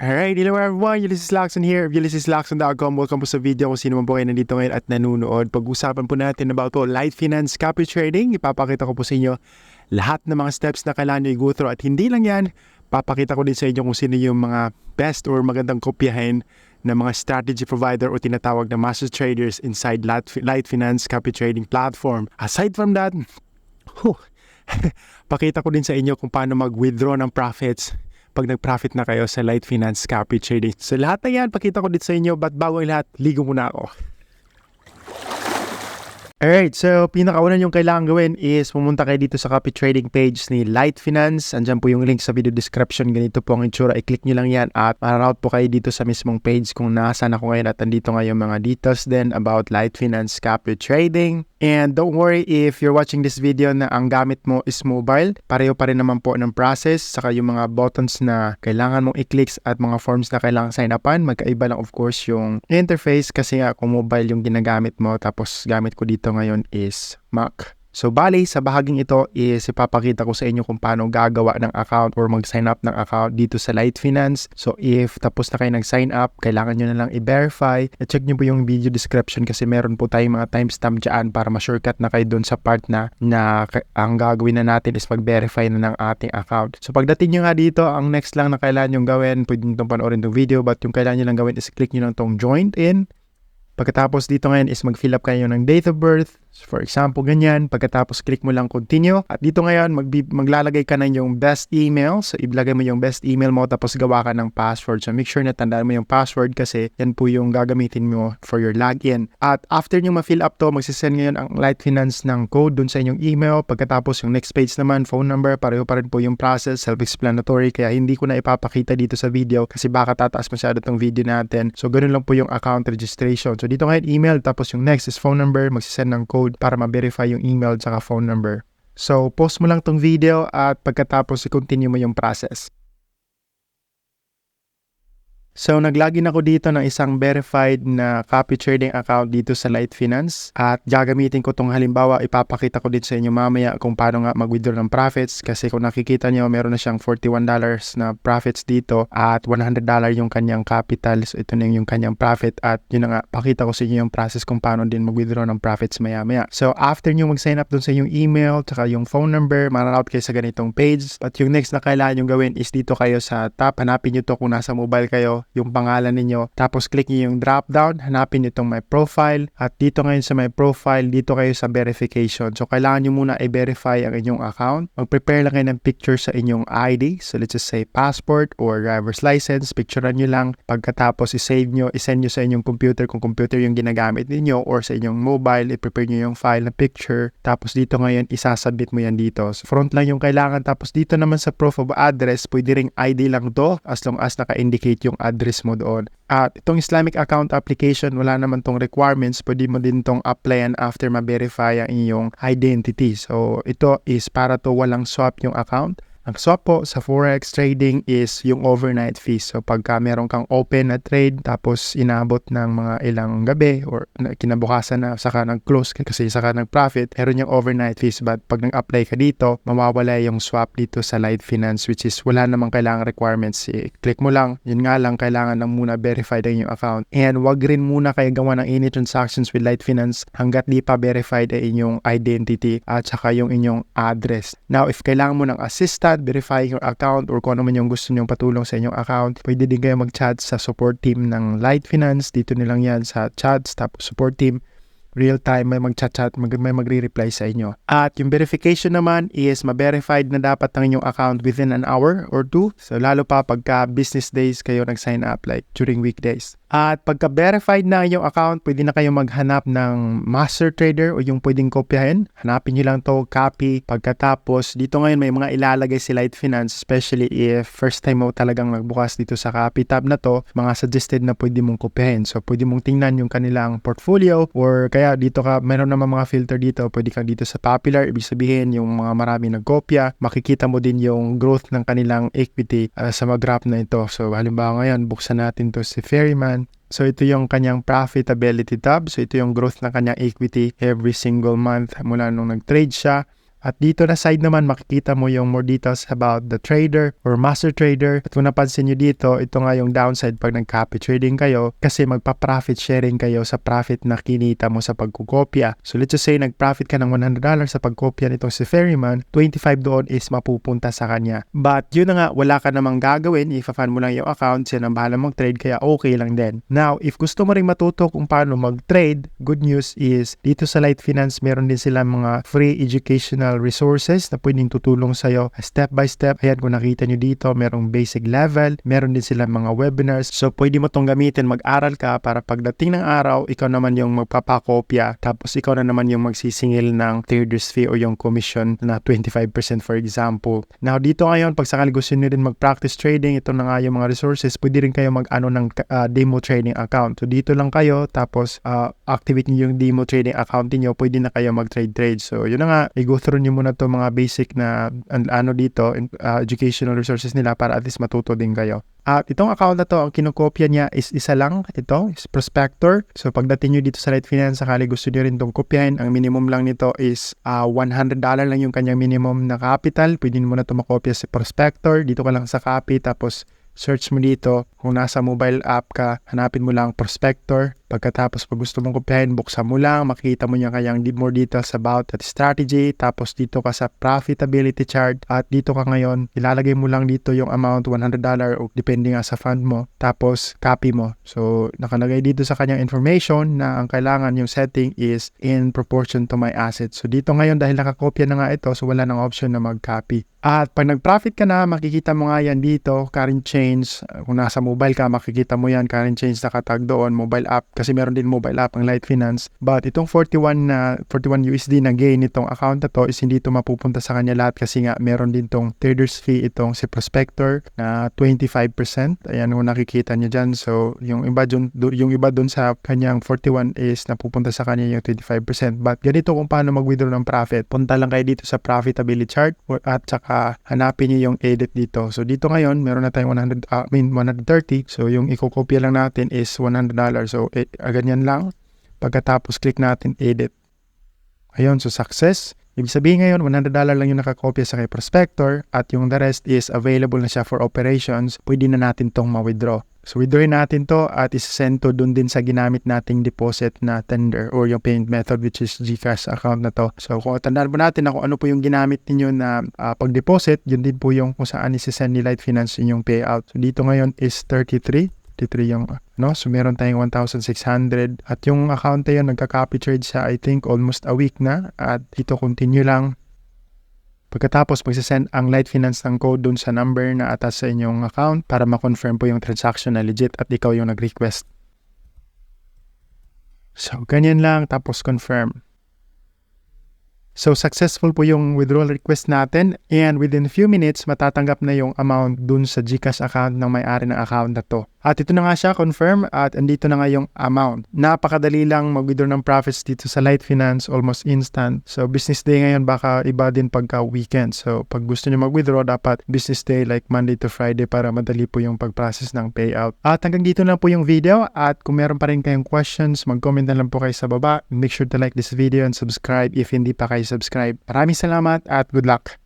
Alright, hello everyone, Ulysses Lacson here, UlyssesLacson.com. Welcome po sa video kung sino man po kayo nandito ngayon at nanonood. Pag-usapan po natin about light finance, copy trading. Ipapakita ko po sa inyo lahat ng mga steps na kailangan nyo i-go through. At hindi lang yan, papakita ko din sa inyo kung sino yung mga best or magandang kopyahin ng mga strategy provider o tinatawag na master traders inside light finance, copy trading platform. Aside from that, pakita ko din sa inyo kung paano mag-withdraw ng profits pag nag-profit na kayo sa light finance, copy trading. So lahat na yan, pakita ko din sa inyo, but bago ang lahat, ligo muna ako. Alright, so pinakauna yung kailangan gawin is pumunta kayo dito sa copy trading page ni Light Finance. Andyan po yung link sa video description. Ganito po ang itsura. I-click nyo lang yan at ma-route po kayo dito sa mismong page kung nasaan ako ngayon at andito nga yung mga details din about Light Finance, copy trading. And don't worry if you're watching this video na ang gamit mo is mobile. Pareho pa rin naman po ng process. Saka yung mga buttons na kailangan mong i-clicks at mga forms na kailangan sign upan. Magkaiba lang of course yung interface kasi nga kung mobile yung ginagamit mo tapos gamit ko dito ngayon is Mac. So bali, sa bahaging ito is ipapakita ko sa inyo kung paano gagawa ng account or mag-sign up ng account dito sa Light Finance. So if tapos na kayo nag-sign up, kailangan nyo na lang i-verify. I-check nyo po yung video description kasi meron po tayong mga timestamp dyan para ma-shortcut na kayo dun sa part na ang gagawin na natin is mag-verify na ng ating account. So pagdating nyo nga dito, ang next lang na kailangan nyo gawin, pwede nyo itong panoorin itong video, but yung kailangan nyo lang gawin is click nyo lang itong join in. Pagkatapos dito ngayon is mag-fill up kayo ng date of birth. For example, ganyan. Pagkatapos click mo lang continue. At dito ngayon, maglalagay ka na yung best email. So, ilagay mo yung best email mo tapos gawa ka ng password. So, make sure na tandaan mo yung password kasi yan po yung gagamitin mo for your login. At after nyo ma-fill up to, magsisend ngayon ang Light Finance ng code dun sa inyong email. Pagkatapos yung next page naman, phone number, pareho pa rin po yung process, self-explanatory. Kaya hindi ko na ipapakita dito sa video kasi baka tataas masyado tong video natin. So, ganun lang po yung account registration. So, dito ngayon email tapos yung next is phone number, magsisend ng code para ma-verify yung email at phone number. So, post mo lang tong video at pagkatapos i-continue mo yung process. So, naglogin ako dito ng isang verified na copy trading account dito sa Light Finance at gagamitin ko itong halimbawa, ipapakita ko din sa inyo mamaya kung paano nga mag-withdraw ng profits kasi kung nakikita nyo, meron na siyang $41 na profits dito at $100 yung kanyang capital. So, ito na yung kanyang profit at yun na nga, pakita ko sa inyo yung process kung paano din mag-withdraw ng profits maya-maya. So, after nyo mag-sign up dun sa yung email tsaka yung phone number, ma-route kayo sa ganitong page. At yung next na kailangan nyo gawin is dito kayo sa top, hanapin nyo to kung nasa mobile kayo, yung pangalan ninyo. Tapos click nyo yung drop down, hanapin nyo itong my profile at dito ngayon sa my profile, dito kayo sa verification. So kailangan nyo muna i-verify ang inyong account. Mag-prepare lang kayo ng picture sa inyong ID. So let's just say passport or driver's license. Picturean nyo lang. Pagkatapos i-save nyo, i-send nyo sa inyong computer kung computer yung ginagamit ninyo or sa inyong mobile, i-prepare nyo yung file na picture. Tapos dito ngayon, isasubmit mo yan dito. So front lang yung kailangan. Tapos dito naman sa proof of address, pwede ring ID lang to as long as naka-indicate yung address mo doon. At itong Islamic account application, wala naman tong requirements. Pwede mo din tong applyan after ma-verify ang inyong identity. So, ito is para to walang swap yung account. Ang swap po sa forex trading is yung overnight fees. So pagka meron kang open na trade tapos inabot ng mga ilang gabi or kinabukasan na saka nag-close kasi saka nag-profit, meron yung overnight fees. But pag nag-apply ka dito, mawawala yung swap dito sa Light Finance which is wala namang kailangang requirements. I-click mo lang. Yun nga lang, kailangan lang muna verify din yung account. And wag rin muna kayo gawa ng any transactions with Light Finance hanggat di pa verified ay inyong identity at saka yung inyong address. Now, if kailangan mo ng assistant, verifying your account or kung ano man yung gusto nyong patulong sa inyong account, pwede din kayo mag-chat sa support team ng Light Finance. Dito nilang yan sa chats, tapos support team. Real time, may mag-chat-chat, may magre-reply sa inyo. At yung verification naman is ma-verified na dapat ng inyong account within an hour or two. So lalo pa pagka business days kayo nag-sign up like during weekdays. At pagka verified na yung account, pwede na kayo maghanap ng master trader o yung pwedeng kopyahin. Hanapin nyo lang to, copy. Pagkatapos, dito ngayon may mga ilalagay si Light Finance, especially if first time mo talagang nagbukas dito sa copy tab na to, mga suggested na pwede mong kopyahin. So pwede mong tingnan yung kanilang portfolio or kaya dito ka, meron naman mga filter dito, pwede kang dito sa popular, ibig sabihin yung mga marami nagkopya, makikita mo din yung growth ng kanilang equity sa mga graph na ito. So halimbawa ngayon, buksan natin to si Ferryman. So ito yung kanyang profitability tab. So ito yung growth ng kanyang equity every single month mula nung nag-trade siya. At dito na side naman, makikita mo yung more details about the trader or master trader. At kung napansin nyo dito, ito nga yung downside pag nag-copy trading kayo kasi magpa-profit sharing kayo sa profit na kinita mo sa pagkukopya. So let's just say nag-profit ka ng $100 sa pagkopya nitong si Ferryman, 25 doon is mapupunta sa kanya. But yun na nga, wala ka namang gagawin, i-fan mo lang yung account, siya nang bahala mag-trade, kaya okay lang din. Now, if gusto mo rin matuto kung paano mag-trade, good news is dito sa Light Finance, meron din sila mga free educational resources na pwedeng tutulong sa'yo step by step. Ayan, kung nakita nyo dito, merong basic level, meron din sila mga webinars. So, pwede mo tong gamitin, mag-aral ka para pagdating ng araw, ikaw naman yung magpapakopya, tapos ikaw na naman yung magsisingil ng trader's fee o yung commission na 25% for example. Now, dito ngayon, pag sakali gusto nyo rin mag-practice trading, ito na nga yung mga resources, pwede rin kayo mag-ano ng demo trading account. So, dito lang kayo, tapos activate nyo yung demo trading account niyo, pwede na kayo mag-trade. So, yun na nga, i-go through nyo muna to mga basic na dito, educational resources nila para at least matuto din kayo. At itong account na to, ang kinokopya niya is isa lang. Ito is Prospector. So pagdating nyo dito sa Light Finance, sakali gusto nyo rin itong kopyahin, ang minimum lang nito is $100 lang yung kanyang minimum na capital. Pwede mo na ito makopya sa Prospector. Dito ka lang sa copy, tapos search mo dito. Kung nasa mobile app ka, hanapin mo lang Prospector. Pagkatapos pag gusto mong kopyahin, buksan mo lang, makikita mo niya kayang more details about that strategy. Tapos dito ka sa profitability chart at dito ka ngayon, ilalagay mo lang dito yung amount $100 o depende nga sa fund mo. Tapos copy mo. So nakalagay dito sa kanyang information na ang kailangan yung setting is in proportion to my assets. So dito ngayon dahil nakakopya na nga ito, so wala nang option na mag-copy. At pag nag-profit ka na, makikita mo nga yan dito, current change. Kung nasa mobile ka, makikita mo yan, current change nakatag doon, mobile app. Kasi meron din mobile app ang Light Finance. But itong 41 USD na gain itong account na to is hindi ito mapupunta sa kanya lahat kasi nga meron din tong trader's fee itong si Prospector na 25%. Ayan kung nakikita nyo dyan. So yung iba dun sa kanyang 41 is napupunta sa kanya yung 25%. But ganito kung paano mag-withdraw ng profit. Punta lang kayo dito sa profitability chart at saka hanapin nyo yung edit dito. So dito ngayon meron na tayong 130. So yung ikokopya lang natin is $100. So ganyan lang. Pagkatapos click natin edit. Ayun, so success. Ibig sabihin ngayon, $100 lang yung nakakopya sa kay Prospector at yung the rest is available na siya for operations. Pwede na natin tong ma-withdraw. So withdrawin natin to at isasend to dun din sa ginamit nating deposit na tender or yung payment method which is GCash account na to. So kung tandaan po natin na kung ano po yung ginamit ninyo na pag-deposit, yun din po yung kung saan isasend ni Light Finance yung payout. So dito ngayon is 33 yung so meron tayong 1,600 at yung account na yun nagka-copy trade siya I think almost a week na at dito continue lang. Pagkatapos magsasend ang Light Finance ng code dun sa number na atas sa inyong account para ma-confirm po yung transaction na legit at ikaw yung nag-request. So ganyan lang tapos confirm. So successful po yung withdrawal request natin and within a few minutes matatanggap na yung amount dun sa GCash account ng may-ari ng account na to. At ito na nga siya, confirm at andito na nga yung amount. Napakadali lang mag-withdraw ng profits dito sa Light Finance, almost instant. So business day ngayon baka iba din pagka weekend. So pag gusto nyo mag-withdraw dapat business day like Monday to Friday para madali po yung pag-process ng payout. At hanggang dito na po yung video at kung meron pa rin kayong questions, mag-comment na lang po kayo sa baba. Make sure to like this video and subscribe if hindi pa kayo subscribe. Maraming salamat at good luck!